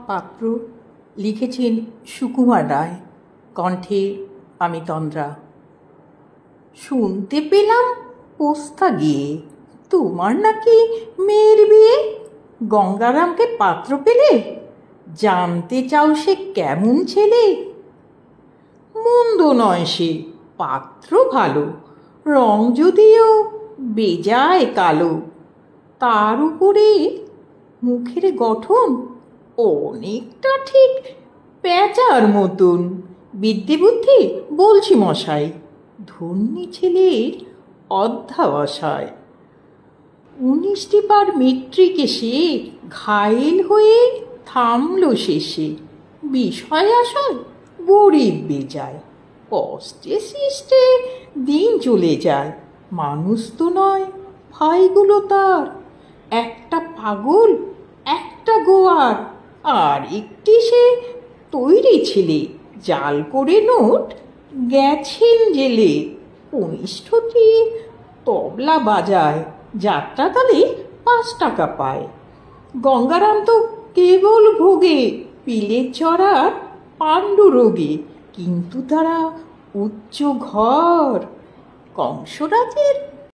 পাত্র লিখেছেন সুকুমার রায়, কণ্ঠে আমি তন্দ্রা। শুনতে পেলাম পোস্তা গিয়ে তোমার নাকি মেয়ের বিয়ে। গঙ্গারামকে পাত্র পেলে? জানতে চাও সে কেমন ছেলে? মন্দ নয় সে, পাত্র ভালো, রং যদিও বেজায় কালো। তার উপরে মুখের গঠন অনেকটা ঠিক প্যাঁচার মতন। বিদ্যে বুদ্ধি বলছি মশাই, ধন্যী ছেলের অধ্যাবসায়। 19টি বার মেট্রিক এসে ঘায়েল হয়ে থামল শেষে। বিষয় আসল গরিব বেজায়, কষ্টে সৃষ্টে দিন চলে যায়। মানুষ তো নয় ভাইগুলো তার, একটা পাগল একটা গোয়ার। আর একটি সে তৈরি ছেলে, জাল করে নোট গেছেন জেলে। কনিষ্ঠটি তবলা বাজায়, যাত্রা তালে 5 টাকা পায়। গঙ্গারাম তো কেবল ভোগে পিলের চড়ার পাণ্ডু রোগে, কিন্তু তারা উচ্চ ঘর, কংসরাজের